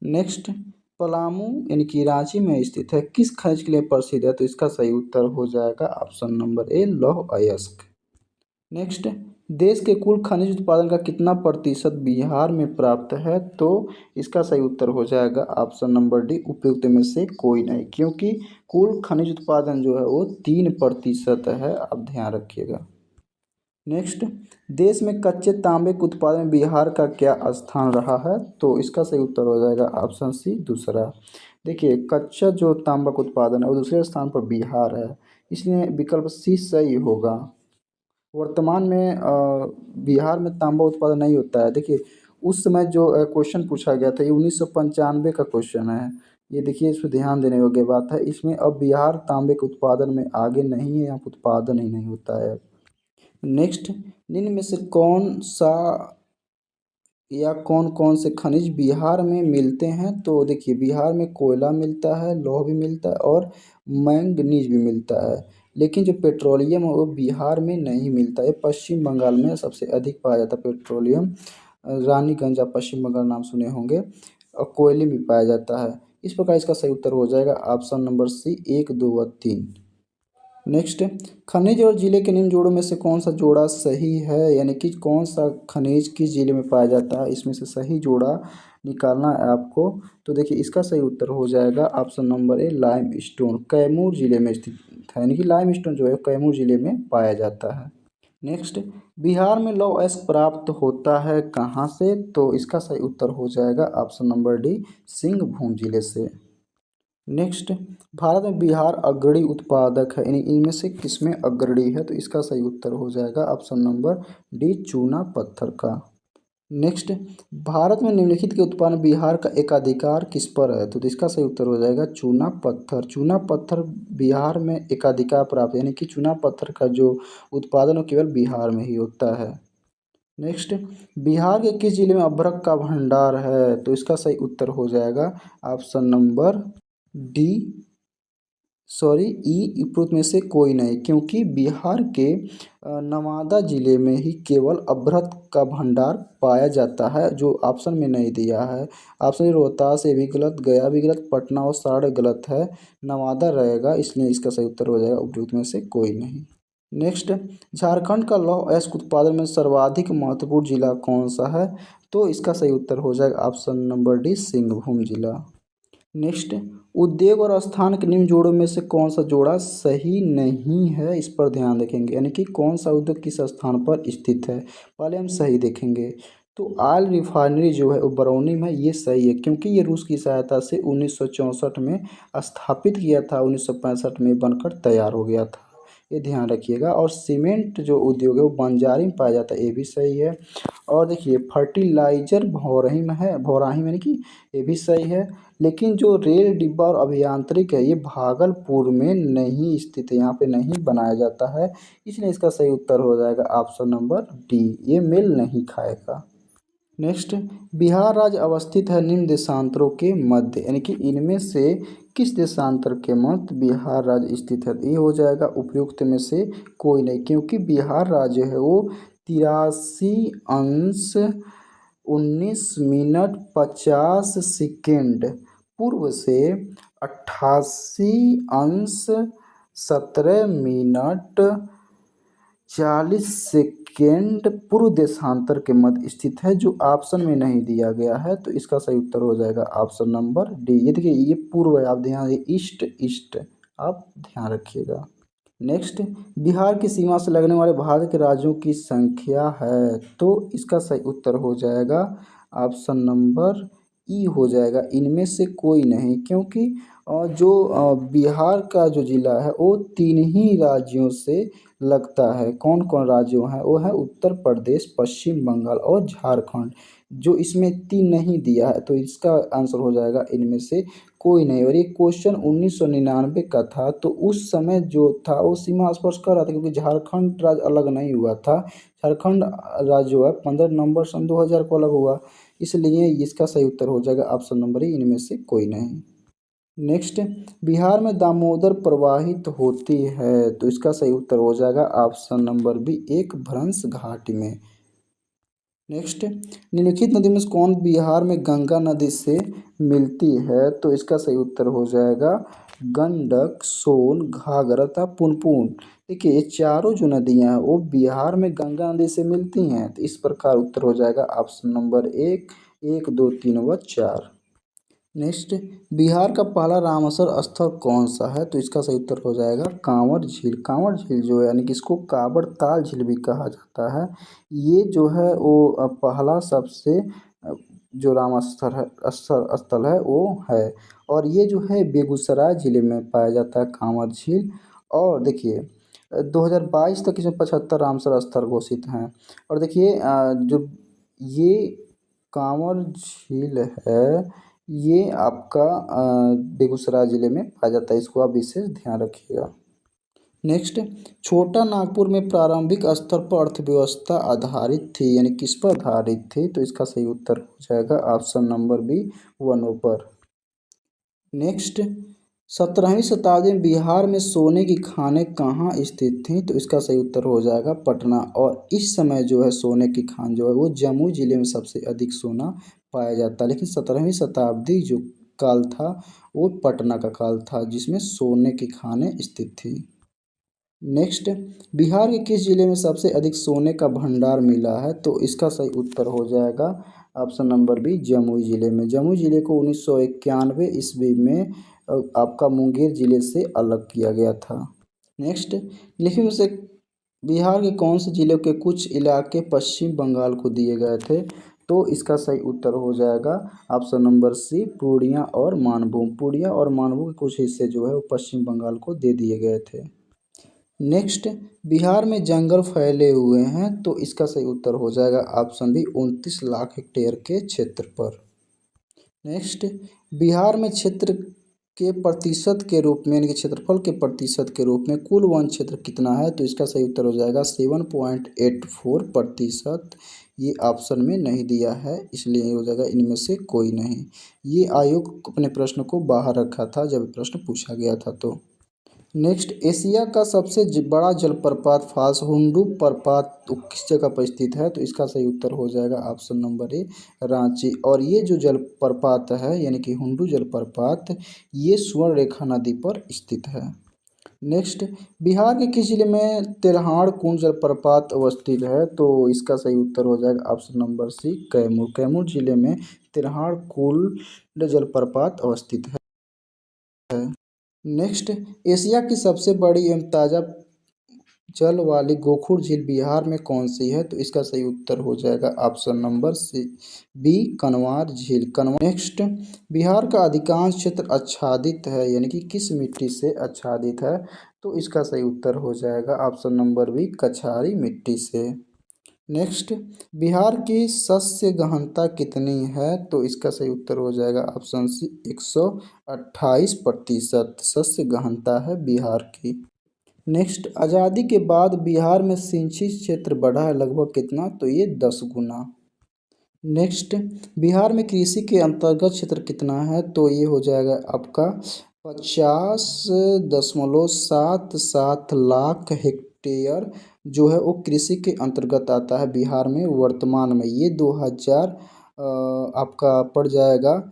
नेक्स्ट, पलामू यानी कि रांची में स्थित है किस खनिज के लिए प्रसिद्ध है? तो इसका सही उत्तर हो जाएगा ऑप्शन नंबर ए लौह अयस्क। नेक्स्ट, देश के कुल खनिज उत्पादन का कितना प्रतिशत बिहार में प्राप्त है? तो इसका सही उत्तर हो जाएगा ऑप्शन नंबर डी उपयुक्त में से कोई नहीं, क्योंकि कुल खनिज उत्पादन जो है वो 3% है। आप ध्यान रखिएगा। नेक्स्ट, देश में कच्चे तांबे के उत्पादन में बिहार का क्या स्थान रहा है? तो इसका सही उत्तर हो जाएगा ऑप्शन सी दूसरा। देखिए कच्चा जो तांबा का उत्पादन है वो दूसरे स्थान पर बिहार है, इसलिए विकल्प सी सही होगा। वर्तमान में बिहार में तांबा उत्पादन नहीं होता है। देखिए उस समय जो क्वेश्चन पूछा गया था ये 1995 का क्वेश्चन है। ये देखिए इस पर ध्यान देने योग्य बात है। इसमें अब बिहार तांबे के उत्पादन में आगे नहीं है, यहाँ पर उत्पादन ही नहीं होता है। नेक्स्ट, निम्न में से कौन सा या कौन कौन से खनिज बिहार में मिलते हैं? तो देखिए बिहार में कोयला मिलता है, लौह भी मिलता है और मैंगनीज भी मिलता है। लेकिन जो पेट्रोलियम है वो बिहार में नहीं मिलता है। पश्चिम बंगाल में सबसे अधिक पाया जाता है पेट्रोलियम। रानीगंज आप पश्चिम बंगाल नाम सुने होंगे। और कोयले में पाया जाता है। इस प्रकार इसका सही उत्तर हो जाएगा ऑप्शन नंबर सी 1, 2 व 3। नेक्स्ट, खनिज और जिले के निम्न जोड़ों में से कौन सा जोड़ा सही है, यानी कि कौन सा खनिज किस जिले में पाया जाता है, इसमें से सही जोड़ा निकालना है आपको। तो देखिए इसका सही उत्तर हो जाएगा option number A, lime stone, Kaimur जिले में स्थित है, यानी कि लाइम स्टोन जो है कैमूर जिले में पाया जाता है। नेक्स्ट, बिहार में लौह अयस्क प्राप्त होता है कहाँ से, तो इसका सही उत्तर हो जाएगा ऑप्शन नंबर डी, सिंहभूम जिले से। नेक्स्ट, भारत में बिहार अग्रणी उत्पादक है, यानी इनमें से किसमें अग्रणी है, तो इसका सही उत्तर हो जाएगा ऑप्शन नंबर डी, चूना पत्थर का। नेक्स्ट, भारत में निम्नलिखित के उत्पादन बिहार का एकाधिकार किस पर है, तो इसका सही उत्तर हो जाएगा चूना पत्थर। चूना पत्थर बिहार में एकाधिकार प्राप्त है, यानी कि चूना पत्थर का जो उत्पादन वो केवल बिहार में ही होता है। नेक्स्ट, बिहार के किस जिले में अभ्रक का भंडार है, तो इसका सही उत्तर हो जाएगा ऑप्शन नंबर डी, सॉरी ई, उपरोक्त में से कोई नहीं, क्योंकि बिहार के नवादा जिले में ही केवल अभ्रक का भंडार पाया जाता है, जो ऑप्शन में नहीं दिया है। ऑप्शन रोहतास, ये भी गलत, गया भी गलत, पटना और सारण गलत है, नवादा रहेगा, इसलिए इसका सही उत्तर हो जाएगा उपयुक्त में से कोई नहीं। नेक्स्ट, झारखंड का लौह अयस्क उत्पादन में सर्वाधिक महत्वपूर्ण जिला कौन सा है, तो इसका सही उत्तर हो जाएगा ऑप्शन नंबर डी, सिंहभूम जिला। नेक्स्ट, उद्योग और स्थान के निम्न जोड़ों में से कौन सा जोड़ा सही नहीं है, इस पर ध्यान देखेंगे, यानी कि कौन सा उद्योग किस स्थान पर स्थित है। पहले हम सही देखेंगे, तो ऑयल रिफाइनरी जो है वो बरौनी में, ये सही है, क्योंकि ये रूस की सहायता से 1964 में स्थापित किया था, 1965 में बनकर तैयार हो गया था, ये ध्यान रखिएगा। और सीमेंट जो उद्योग है वो बंजारी में पाया जाता है, ये भी सही है। और देखिए फर्टिलाइजर भौरही में है, भौराही में, यानी कि ये भी सही है। लेकिन जो रेल डिब्बा और अभियांत्रिक है ये भागलपुर में नहीं स्थित है, यहाँ पे नहीं बनाया जाता है, इसलिए इसका सही उत्तर हो जाएगा ऑप्शन नंबर डी, ये मेल नहीं खाएगा। नेक्स्ट, बिहार राज्य अवस्थित है निम्न देशांतरों के मध्य, यानी कि इनमें से किस देशांतर के मध्य बिहार राज्य स्थित है, तो ये हो जाएगा उपयुक्त में से कोई नहीं, क्योंकि बिहार राज्य है वो 83 अंश 19 मिनट 50 सेकेंड पूर्व से 88 अंश 17 मिनट 40 सेकेंड पूर्व देशांतर के मध्य स्थित है, जो ऑप्शन में नहीं दिया गया है, तो इसका सही उत्तर हो जाएगा ऑप्शन नंबर डी। ये देखिए ये पूर्व है, आप ध्यान, ये ईस्ट ईस्ट आप ध्यान रखिएगा। नेक्स्ट, बिहार की सीमा से लगने वाले भारत के राज्यों की संख्या है, तो इसका सही उत्तर हो जाएगा ऑप्शन नंबर ई हो जाएगा, इनमें से कोई नहीं, क्योंकि जो बिहार का जो ज़िला है वो 3 ही राज्यों से लगता है। कौन कौन राज्यों हैं, वो है उत्तर प्रदेश, पश्चिम बंगाल और झारखंड, जो इसमें 3 नहीं दिया है, तो इसका आंसर हो जाएगा इनमें से कोई नहीं। और ये क्वेश्चन 1999 का था, तो उस समय जो था वो सीमा स्पर्श कर रहा था, क्योंकि झारखंड राज्य अलग नहीं हुआ था, झारखंड राज्य जो है 15 नवंबर सन 2000 को अलग हुआ, इसलिए इसका सही उत्तर हो जाएगा ऑप्शन नंबर ई, इनमें से कोई नहीं। नेक्स्ट, बिहार में दामोदर प्रवाहित होती है, तो इसका सही उत्तर हो जाएगा ऑप्शन नंबर बी, एक भ्रंश घाटी में। नेक्स्ट, निम्नलिखित नदी में से कौन बिहार में गंगा नदी से मिलती है, तो इसका सही उत्तर हो जाएगा गंडक, सोन, घाघरा तथा पुनपुन। देखिए ये चारों जो नदियां हैं वो बिहार में गंगा नदी से मिलती हैं, तो इस प्रकार उत्तर हो जाएगा ऑप्शन नंबर एक, 1, 2, 3 व 4। नेक्स्ट, बिहार का पहला रामसर स्थल कौन सा है, तो इसका सही उत्तर हो जाएगा कांवर झील। कांवर झील जो है, यानी कि इसको कांवड़ ताल झील भी कहा जाता है, ये जो है वो पहला सबसे जो रामस्थल है, स्थल है वो है, और ये जो है बेगूसराय जिले में पाया जाता है कांवर झील। और देखिए 2022 तक इसमें 75 रामसर स्थल घोषित हैं। और देखिए जो ये कांवर झील है ये आपका बेगूसराय ज़िले में पाया जाता है, इसको आप विशेष ध्यान रखिएगा। नेक्स्ट, छोटा नागपुर में प्रारंभिक स्तर पर अर्थव्यवस्था आधारित थी, यानी किस पर आधारित थी, तो इसका सही उत्तर हो जाएगा ऑप्शन नंबर बी, वनों पर। नेक्स्ट, 17वीं शताब्दी में बिहार में सोने की खानें कहाँ स्थित थीं, तो इसका सही उत्तर हो जाएगा पटना। और इस समय जो है सोने की खान जो है वो जमुई जिले में सबसे अधिक सोना पाया जाता है, लेकिन 17वीं शताब्दी जो काल था वो पटना का काल था, जिसमें सोने की खानें स्थित थी। नेक्स्ट, बिहार के किस जिले में सबसे अधिक सोने का भंडार मिला है? तो इसका सही उत्तर हो जाएगा ऑप्शन नंबर बी, जमुई जिले में। जमुई जिले को 1991 ईस्वी में आपका मुंगेर जिले से अलग किया गया था। नेक्स्ट, निम्न में से बिहार के कौन से जिले के कुछ इलाके पश्चिम बंगाल को दिए गए थे? तो इसका सही उत्तर हो जाएगा ऑप्शन नंबर सी, पूर्णिया और मानभूम। पूर्णिया और मानभूम के कुछ हिस्से जो है वो पश्चिम बंगाल को दे दिए गए थे। नेक्स्ट, बिहार में जंगल फैले हुए हैं, तो इसका सही उत्तर हो जाएगा ऑप्शन बी, 29 लाख हेक्टेयर के क्षेत्र पर। नेक्स्ट, बिहार में क्षेत्र के प्रतिशत के रूप में यानी कि क्षेत्रफल के प्रतिशत के रूप में कुल वन क्षेत्र कितना है? तो इसका सही उत्तर हो जाएगा 7.84%। ये ऑप्शन में नहीं दिया है, इसलिए हो जाएगा इनमें से कोई नहीं। ये आयोग अपने प्रश्न को बाहर रखा था जब प्रश्न पूछा गया था। तो नेक्स्ट, एशिया का सबसे बड़ा जलप्रपात फॉल्स हुंडू प्रपात किस जगह पर स्थित है? तो इसका सही उत्तर हो जाएगा ऑप्शन नंबर ए, रांची। और ये जो जलप्रपात है यानी कि हुंडू जलप्रपात, ये स्वर्ण रेखा नदी पर स्थित है। नेक्स्ट, बिहार के किस जिले में तेल्हाड़ कुंड जलप्रपात अवस्थित है? तो इसका सही उत्तर हो जाएगा option number C, Kaimur. Kaimur जिले में तेल्हाड़ कुंड जलप्रपात अवस्थित है। नेक्स्ट, एशिया की सबसे बड़ी एवं ताज़ा जल वाली गोखुर झील बिहार में कौन सी है? तो इसका सही उत्तर हो जाएगा ऑप्शन नंबर सी, बी, कनवार झील। कनवार। नेक्स्ट, बिहार का अधिकांश क्षेत्र आच्छादित है यानी कि किस मिट्टी से आच्छादित है? तो इसका सही उत्तर हो जाएगा ऑप्शन नंबर बी, कछारी मिट्टी से। नेक्स्ट, बिहार की शस्य गहनता कितनी है? तो इसका सही उत्तर हो जाएगा ऑप्शन सी, 128% शस्य गहनता है बिहार की। नेक्स्ट, आज़ादी के बाद बिहार में सिंचित क्षेत्र बढ़ा है लगभग कितना? तो ये 10 गुना। नेक्स्ट, बिहार में कृषि के अंतर्गत क्षेत्र कितना है? तो ये हो जाएगा आपका 50.77 लाख हेक्टेयर जो है वो कृषि के अंतर्गत आता है बिहार में वर्तमान में। ये 2000 आपका पड़ जाएगा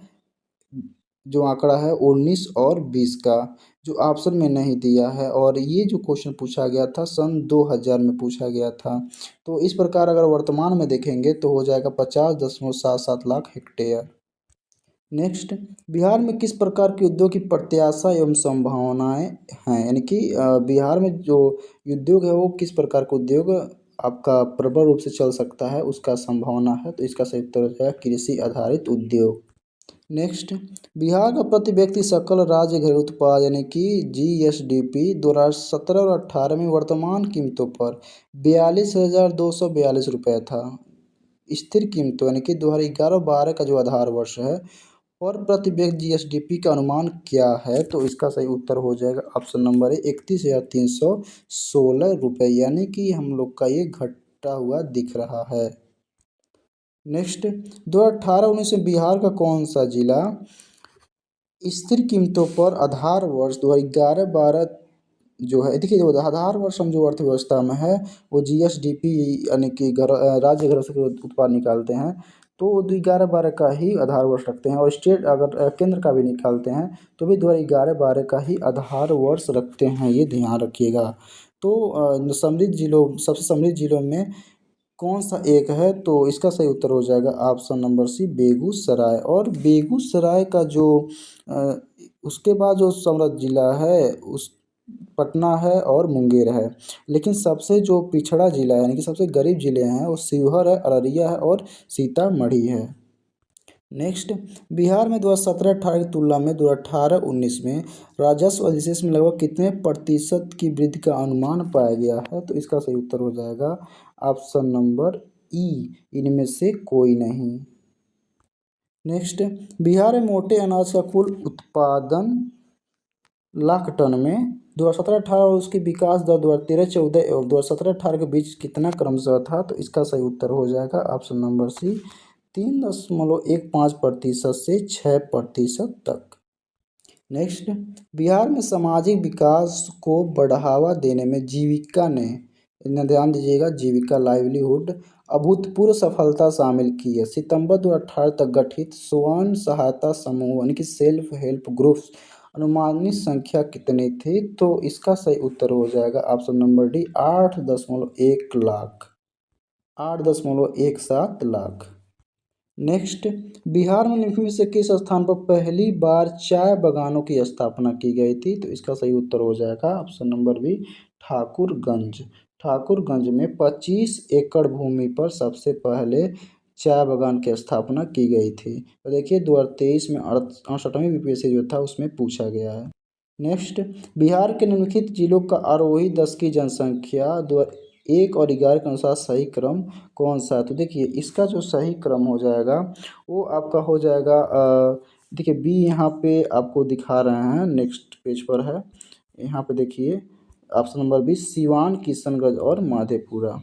जो आंकड़ा है 19 और 20 का, जो ऑप्शन में नहीं दिया है। और ये जो क्वेश्चन पूछा गया था सन 2000 में पूछा गया था। तो इस प्रकार अगर वर्तमान में देखेंगे तो हो जाएगा 50.77 लाख हेक्टेयर। नेक्स्ट, बिहार में किस प्रकार के उद्योग की प्रत्याशा एवं संभावनाएं हैं? यानी कि बिहार में जो उद्योग है वो किस प्रकार का उद्योग आपका प्रबल रूप से चल सकता है, उसका संभावना है। तो इसका सही उत्तर हो जाएगा कृषि आधारित उद्योग। नेक्स्ट, बिहार का प्रति व्यक्ति सकल राज्य घरेलू उत्पाद यानी कि GSDP 2017 और 18 में वर्तमान कीमतों पर 42,242 रुपये था। स्थिर कीमतों यानी कि 2011-12 का जो आधार वर्ष है और प्रति व्यक्ति GSDP का अनुमान क्या है? तो इसका सही उत्तर हो जाएगा ऑप्शन नंबर ए, 31,316 रुपये, यानी कि हम लोग का ये घटा हुआ दिख रहा है। नेक्स्ट, 2018-19 में बिहार का कौन सा जिला स्थिर कीमतों पर आधार वर्ष 2011-12 जो है, देखिए जो आधार वर्ष हम जो अर्थव्यवस्था में है वो GSDP यानी कि राज्य घरेलू उत्पाद निकालते हैं तो 2011-12 का ही आधार वर्ष रखते हैं। और स्टेट अगर केंद्र का भी निकालते हैं तो भी 2011-12 का ही आधार वर्ष रखते हैं, ये ध्यान रखिएगा। तो समृद्ध जिलों सबसे समृद्ध जिलों में कौन सा एक है? तो इसका सही उत्तर हो जाएगा ऑप्शन नंबर सी, बेगूसराय। और बेगूसराय का जो उसके बाद जो समृद्ध जिला है उस पटना है और मुंगेर है। लेकिन सबसे जो पिछड़ा जिला है यानी कि सबसे गरीब जिले हैं वो शिवहर है, अररिया है और सीतामढ़ी है। नेक्स्ट, बिहार में 2017-18 की तुलना में 2018-19 में राजस्व अधिशेष में लगभग कितने प्रतिशत की वृद्धि का अनुमान पाया गया है? तो इसका सही उत्तर हो जाएगा ऑप्शन नंबर ई, इनमें से कोई नहीं। नेक्स्ट, बिहार में मोटे अनाज का कुल उत्पादन लाख टन में 2017-18 और उसकी विकास दर 2013-14 और 2017-18 के बीच कितना क्रमशः था? तो इसका सही उत्तर हो जाएगा ऑप्शन नंबर सी, 3.15% से 6% तक। नेक्स्ट, बिहार में सामाजिक विकास को बढ़ावा देने में जीविका ने, इन्हें ध्यान दीजिएगा, जीविका लाइवलीहुड अभूतपूर्व सफलता शामिल की है। सितंबर 2018 तक गठित स्वयं सहायता समूह यानी कि सेल्फ हेल्प ग्रुप्स अनुमानित संख्या कितनी थी? तो इसका सही उत्तर हो जाएगा option number D 8.1 lakh, 8.17 lakh. Next, Bihar में निम्नलिखित में से किस स्थान पर पहली बार चाय बागानों की स्थापना की गई थी? तो इसका सही उत्तर हो जाएगा option number B Thakurganj. Thakurganj में 25 एकड़ भूमि पर सबसे पहले चाय बागान की स्थापना की गई थी। तो देखिए 2023 में 68वीं बीपीएससी जो था उसमें पूछा गया है। नेक्स्ट, बिहार के निम्नलिखित जिलों का आरोही 10 की जनसंख्या 1 और 11 के अनुसार सही क्रम कौन सा है? तो देखिए इसका जो सही क्रम हो जाएगा वो आपका हो जाएगा देखिए बी यहाँ पे आपको दिखा रहे हैं, नेक्स्ट पेज पर है, यहाँ पे देखिए option number B Siwan, Kishanganj और माधेपुरा।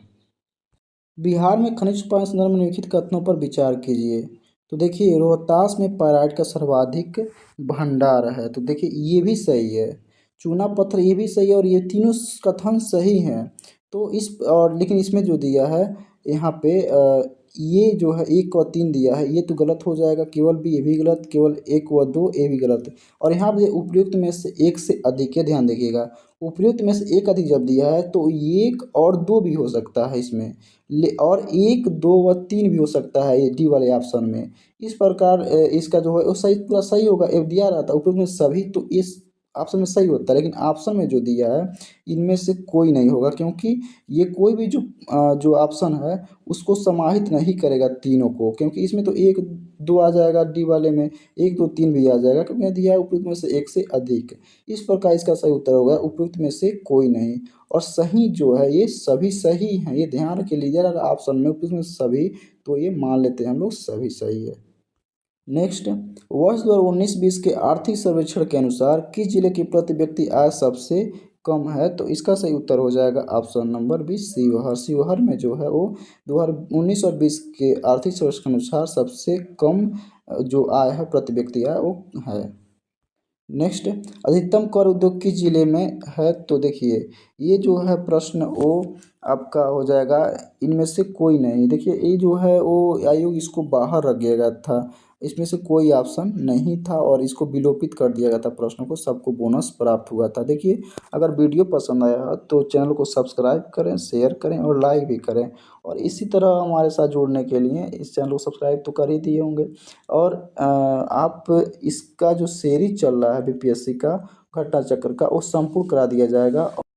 बिहार में खनिज उत्पादन के संदर्भ में निम्नलिखित कथनों पर विचार कीजिए। तो देखिए रोहतास में पाइराइट का सर्वाधिक भंडार है, तो देखिए ये भी सही है। चूना पत्थर ये भी सही है और ये तीनों कथन सही हैं। तो इस और लेकिन इसमें जो दिया है यहाँ पे ये जो है 1 व 3 दिया है, ये तो गलत हो जाएगा, केवल बी ये भी गलत, केवल 1 व 2 ये भी गलत। और यहाँ पे उपयुक्त में से एक से अधिक है, ध्यान देखिएगा, उपयुक्त में से एक अधिक जब दिया है तो 1 और 2 भी हो सकता है इसमें, और 1, 2 व 3 भी हो सकता है ये डी वाले ऑप्शन में। इस प्रकार इसका जो है वो सही पूरा सही होगा। दिया रहता है उपयुक्त में सभी, तो इस ऑप्शन में सही होता है, लेकिन ऑप्शन में जो दिया है इनमें से कोई नहीं होगा, क्योंकि ये कोई भी जो ऑप्शन है उसको समाहित नहीं करेगा तीनों को, क्योंकि इसमें तो 1, 2 आ जाएगा, डी वाले में 1, 2, 3 भी आ जाएगा, क्योंकि यहाँ दिया है उपयुक्त में से एक से अधिक। इस प्रकार इसका सही उत्तर होगा उपयुक्त में से कोई नहीं। और सही जो है ये सभी सही हैं, ये ध्यान रख लीजिए, अगर ऑप्शन में उपयुक्त में सभी तो ये मान लेते हैं हम लोग सभी सही है। नेक्स्ट, वर्ष 2019-20 के आर्थिक सर्वेक्षण के अनुसार किस जिले की प्रति व्यक्ति आय सबसे कम है? तो इसका सही उत्तर हो जाएगा option number B Sheohar. Sheohar में जो है वो 2019 और 20 के आर्थिक सर्वेक्षण के अनुसार सबसे कम जो आय है प्रति व्यक्ति आय वो है। नेक्स्ट, अधिकतम कर उद्योग किस जिले में है? तो देखिए ये जो है प्रश्न वो आपका हो जाएगा इनमें से कोई नहीं। देखिए ये जो है वो आयोग इसको बाहर रख दिया गया था, इसमें से कोई ऑप्शन नहीं था और इसको विलोपित कर दिया गया था प्रश्नों को, सबको बोनस प्राप्त हुआ था। देखिए अगर वीडियो पसंद आया तो चैनल को सब्सक्राइब करें, शेयर करें और लाइक भी करें, और इसी तरह हमारे साथ जुड़ने के लिए इस चैनल को सब्सक्राइब तो कर ही दिए होंगे। और आप इसका जो सीरीज चल रहा है बीपीएससी का घटना चक्र का वो संपूर्ण करा दिया जाएगा।